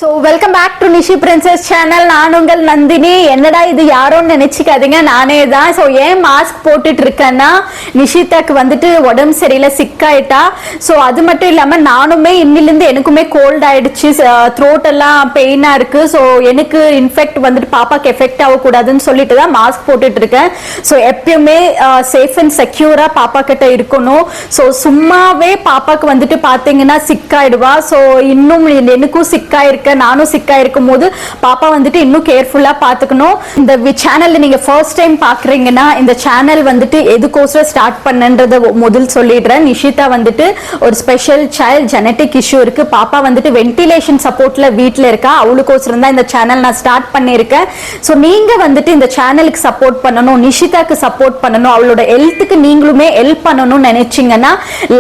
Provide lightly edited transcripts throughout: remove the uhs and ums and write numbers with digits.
So welcome back to Nishi Princess channel. நான் உங்கள் நந்தினி. என்னடா இது யாரோன்னு நினைச்சுக்காதீங்க, நானே தான். ஸோ ஏன் மாஸ்க் போட்டுட்டு இருக்கேன்னா, நிஷிதாக்கு வந்துட்டு உடம்பு சரியில்லை, சிக்காயிட்டா. ஸோ அது மட்டும் இல்லாமல் நானுமே இன்னிலேருந்து எனக்குமே கோல்ட் ஆயிடுச்சு, த்ரோட் எல்லாம் பெயினாக இருக்கு. ஸோ எனக்கு இன்ஃபெக்ட் வந்துட்டு பாப்பாக்கு எஃபெக்ட் ஆகக்கூடாதுன்னு சொல்லிட்டு தான் மாஸ்க் போட்டுட்டு இருக்கேன். ஸோ எப்பயுமே சேஃப் அண்ட் செக்யூரா பாப்பா கிட்ட இருக்கணும். ஸோ சும்மாவே பாப்பாக்கு வந்துட்டு பார்த்தீங்கன்னா சிக்காயிடுவா. ஸோ இன்னும் எனக்கும் சிக்காயிருக்கு, நானும் சிக்கா இருக்கும் போது பாப்பா வந்துட்டு இன்னும் கேர்ஃபுல்லா பாத்துக்கணும். இந்த சேனல்ல நீங்க ஃபர்ஸ்ட் டைம் பாக்குறீங்கன்னா, இந்த சேனல் வந்துட்டு எதுக்கோசரம் ஸ்டார்ட் பண்ணன்றத முதல் சொல்லிடுறேன். நிஷிதா வந்துட்டு ஒரு ஸ்பெஷல் சைல்ட் ஜெனடிக் இஷ்யூ இருக்கு. பாப்பா வந்துட்டு வென்டிலேஷன் சப்போர்ட்ல வீட்டுல இருக்கா. அவளுக்கோசரம் தான் இந்த சேனல் நான் ஸ்டார்ட் பண்ணிருக்கேன். ஸோ நீங்க வந்துட்டு இந்த சேனலுக்கு சப்போர்ட் பண்ணணும், நிஷிதாக்கு சப்போர்ட் பண்ணணும், அவளோட ஹெல்த்துக்கு நீங்களுமே ஹெல்ப் பண்ணணும்னு நினைச்சீங்கன்னா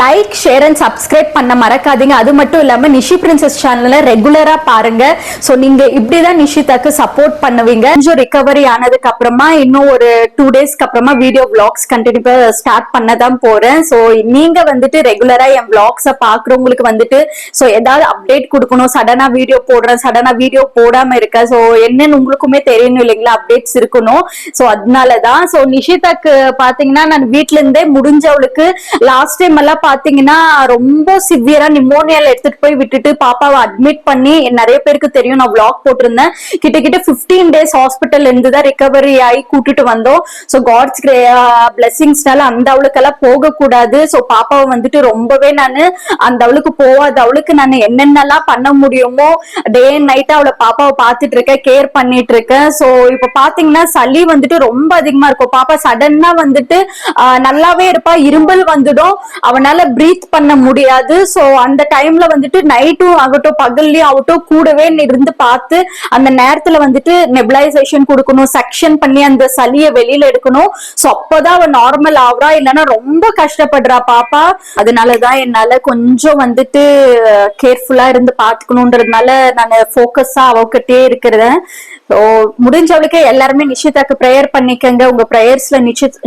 லைக், ஷேர் அண்ட் சப்ஸ்கிரைப் பண்ண மறக்காதீங்க. அது மட்டும் இல்லாம நிஷி பிரின்சஸ் சேனல்ல ரெகுலரா பாருங்க. சோ நீங்க இப்படிதான் நிஷிதாக்கு சப்போர்ட் பண்ணுவீங்க. கொஞ்சம் ரிகவரி ஆனதுக்கு அப்புறமா இன்னும் ஒரு 2 டேஸ்க்கு அப்புறமா வீடியோ விளாக்ஸ் கண்டினியூ ஸ்டார்ட் பண்ணதான் போறேன். சோ நீங்க வந்துட்டு ரெகுலரா என் விளாக்ஸ பாக்குறவங்களுக்கு வந்துட்டு சோ ஏதாவது அப்டேட் கொடுக்கணும், சடனா வீடியோ போடுறேன், சடனா வீடியோ போடாம இருக்க, சோ என்னன்னு உங்களுக்குமே தெரியணும் இல்லைங்களா, அப்டேட்ஸ் இருக்கணும். சோ அதனாலதான். சோ நிஷிதாக்கு பாத்தீங்கன்னா நான் வீட்டுல இருந்தே முடிஞ்சவளுக்கு லாஸ்ட் டைம் எல்லாம் பாத்தீங்கன்னா ரொம்ப சிவியரா நிமோனியால எடுத்துட்டு போய் விட்டுட்டு பாப்பாவை அட்மிட் பண்ணி, நிறைய பேருக்கு தெரியும், நான் vlog போட்டிருந்தேன். கிட்ட 15 டேஸ் ஹாஸ்பிட்டல் இருந்துதான் ரிகவரி ஆகி கூட்டிட்டு வந்தோம். சோ காட்ஸ் பிளெஸிங்ஸ்னால அந்த அவளுக்கெல்லாம் போக கூடாது. சோ பாப்பாவை வந்துட்டு ரொம்பவே நான் அந்த அவளுக்கு போகாத அவளுக்கு நான் என்னென்னலாம் பண்ண முடியுமோ டே அண்ட் நைட் அவளை பாப்பாவை பார்த்துட்டு இருக்கேன், கேர் பண்ணிட்டு இருக்கேன். சோ இப்ப பாத்தீங்கன்னா சளி வந்துட்டு ரொம்ப அதிகமா இருக்கும். பாப்பா சடனா வந்துட்டு நல்லாவே இருப்பா, இரும்பல் வந்துடும், அவனால பிரீத் பண்ண முடியாது. சோ அந்த டைம்ல வந்துட்டு நைட்டும் ஆகட்டும் பகல்லையும் ஆகட்டும் கூடவே இருந்து பார்த்து அந்த நேரத்துல வந்துட்டு நெபுலைசேஷன் கொடுக்கணும், செக்ஷன் பண்ணி அந்த சளியை வெளியில எடுக்கணும். சோ அப்பதான் அவ நார்மல் ஆகுறா, இல்லைன்னா ரொம்ப கஷ்டப்படுறா பாப்பா. அதனாலதான் என்னால கொஞ்சம் வந்துட்டு கேர்ஃபுல்லா இருந்து பாத்துக்கணும்ன்றதுனால நான் போக்கஸா அவகிட்டே இருக்கிறேன். முடிஞ்சவளுக்கு எல்லாருமே நிஷிதாக்கு பிரேயர் பண்ணிக்கங்க. உங்க பிரேயர்ஸ்ல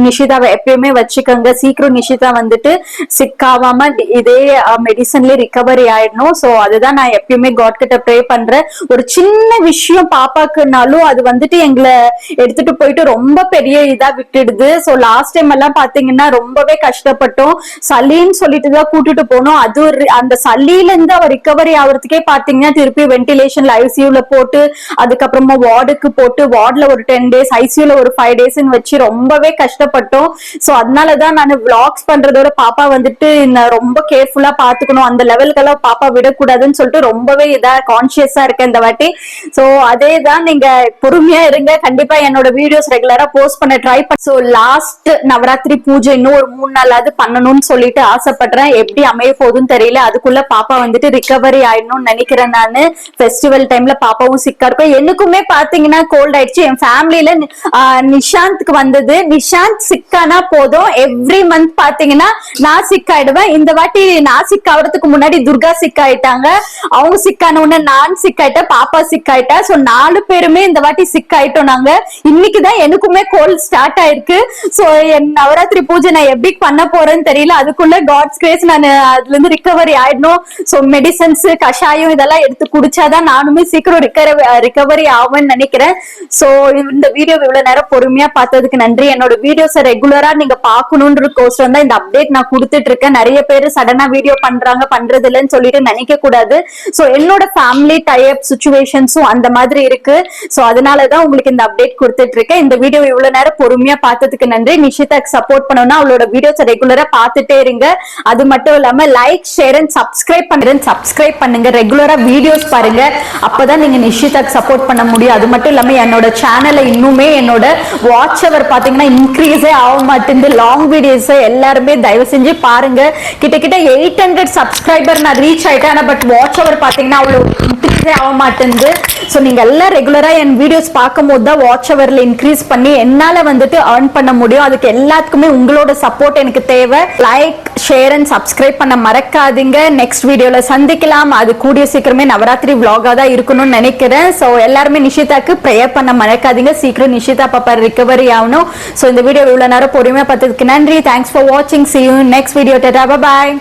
நிஷிதாவை எப்பயுமே வச்சுக்கோங்க. சீக்கிரம் நிஷிதா வந்துட்டு சிக்காவாம இதே மெடிசன்ல ரிகவரி ஆயிடணும். சோ அதுதான் நான் எப்பயுமே காட் கிட்ட ப்ரே பண்றேன். ஒரு சின்ன விஷயம் பாப்பாக்குனாலும் அது வந்துட்டு எங்களை எடுத்துட்டு போயிட்டு ரொம்ப பெரிய இதா விட்டுடுது. சோ லாஸ்ட் டைம் எல்லாம் பாத்தீங்கன்னா ரொம்பவே கஷ்டப்பட்டோம். சளின்னு சொல்லிட்டுதான் கூட்டிட்டு போனோம். அது அந்த சளியில இருந்து அவ ரிகவரி ஆகுறதுக்கே பாத்தீங்கன்னா திருப்பி வென்டிலேஷன்ல ஐசியூல போட்டு, அதுக்கப்புறமா வார்டுக்கு போட்டு, வார்டுல ஒரு 10 டேஸ், ஐசியூல ஒரு 5 டேஸ் வச்சு ரொம்பவே கஷ்டப்பட்டோம். சோ அதனாலதான் நான் விளாக்ஸ் பண்றதோட பாப்பா வந்துட்டு ரொம்ப கேர்ஃபுல்லா பாத்துக்கணும், அந்த லெவலுக்கெல்லாம் பாப்பா விடக்கூடாதுன்னு சொல்லிட்டு ரொம்பவே இதா கான்சியஸா இருக்கேன் இந்த வாட்டி. சோ அதேதான், நீங்க பொறுமையா இருங்க. கண்டிப்பா என்னோட வீடியோஸ் ரெகுலரா போஸ்ட் பண்ண ட்ரை பண்ண. சோ லாஸ்ட் நவராத்திரி பூஜை இன்னும் ஒரு 3 நாளாவது பண்ணணும்னு சொல்லிட்டு ஆசைப்படுறேன். எப்படி அமைய போகுதுன்னு தெரியல. அதுக்குள்ள பாப்பா வந்துட்டு ரிகவரி ஆயிடணும்னு நினைக்கிறேன். நானு ஃபெஸ்டிவல் டைம்ல பாப்பாவும் சிக்கா இருக்கும். எனக்குமே பாத்தீங்கன்னா கோல்ட் ஆயிடுச்சு. என் ஃபேமிலியில நிஷாந்த்க்கு வந்தது. நிஷாந்த் சிக்கானா போதும், எவ்ரி மந்த் பாத்தீங்கன்னா நான் சிக் ஆயிடுவேன். இந்த வாட்டி நான் சிக் ஆகிறதுக்கு முன்னாடி துர்கா சிக் ஆயிட்டாங்க. அவங்க சிக்கான உடனே நான் சிக் ஆயிட்டேன், பாப்பா சிக் ஆயிட்டா. சோ 4 பேருமே இந்த வாட்டி சிக் ஆயிட்டோம் நாங்க. இன்னைக்குதான் எனக்குமே கோல்ட் ஸ்டார்ட் ஆயிருக்கு. சோ என் நவராத்திரி பூஜை நான் எப்படி பண்ண போறேன்னு தெரியல. அதுக்குள்ள காட்ஸ் கிரேஸ் நான் அதுல இருந்து ரிகவரி ஆயிடணும். சோ மெடிசன்ஸ், கஷாயம் இதெல்லாம் எடுத்து குடிச்சாதான் நானுமே சீக்கிரம் ரிகவரி ஆவேன்னு நினைக்கிறேன். சோ இந்த வீடியோ இவ்வளவு நேரம் பொறுமையா பார்த்ததுக்கு நன்றி. என்னோட வீடியோஸை ரெகுலரா நீங்க பாக்கணும்ன்ற கோசரம் தான் இந்த அப்டேட் நான் கொடுத்துட்டு இருக்கேன். நிறைய பேர் சடனா வீடியோ பண்றது இல்லைன்னு சொல்லிட்டு நினைக்க கூடாது. சோ என்னோட ஃபேமிலி டைப் சிச்சுவேஷன்ஸும் அந்த மாதிரி இருக்கு. சோ அதனாலதான் உங்களுக்கு இந்த அப்டேட் கொடுத்துட்டு இருக்கேன். இந்த வீடியோ இவ்வளவு நேரம் பொறுமையா பார்த்ததுக்கு நன்றி. நிஷிதாக்கு சப்போர்ட் பண்ணணும்னா அவளோட வீடியோஸை ரெகுலரா பார்த்துட்டே இருங்க. அது மட்டும் இல்லாம லைக், ஷேர் அண்ட் சப்ஸ்கிரைப் பண்ணுங்க. ரெகுலரா வீடியோஸ் பாருங்க. அப்பதான் நீங்க நிஷிதாக்கு சப்போர்ட் பண்ண முடியும். அது மட்டும் இல்லாம என்னோட சேனல்ல இன்னுமே என்னோட வாட்ச் அவர் பாத்தீங்கன்னா இன்க்ரீஸே ஆக மாட்டேங்குது. லாங் வீடியோஸ் எல்லாருமே தயவு செஞ்சு பாருங்க. கிட்ட 800 சப்ஸ்கிரைபர் நான் ரீச் ஆயிட்டேன். பட் வாட்ச் அவர் பாத்தீங்கன்னா அவ்வளவு இன்க்ரீஸே ஆக மாட்டேங்குது. சோ நீங்க எல்லாம் ரெகுலரா என் வீடியோஸ் பார்க்கும் போது தான் வாட்ச் அவர்ல இன்க்ரீஸ் பண்ணி என்னால வந்துட்டு ஏர்ன் பண்ண முடியும். அதுக்கு எல்லாத்துக்குமே உங்களோட சப்போர்ட் எனக்கு தேவை. லைக், ஷேர் அண்ட் சப்ஸ்கிரைப் பண்ண மறக்காதீங்க. நெக்ஸ்ட் வீடியோல சந்திக்கலாம். அது கூடிய சீக்கிரமே நவராத்திரி vlog-ஆ தான் இருக்கணும்னு நினைக்கிறேன். சோ எல்லாருமே நிஷிதாக்கு ப்ரேயர் பண்ண மறக்காதீங்க. சீக்கிரம் நிஷிதா பாப்பா ரிகவரி ஆகணும். சோ இந்த வீடியோ இவ்வளவு நேரம் பொறுமையா பார்த்ததுக்கு நன்றி. தேங்க்ஸ் ஃபார் வாட்சிங். See you in next video. Tata, bye bye.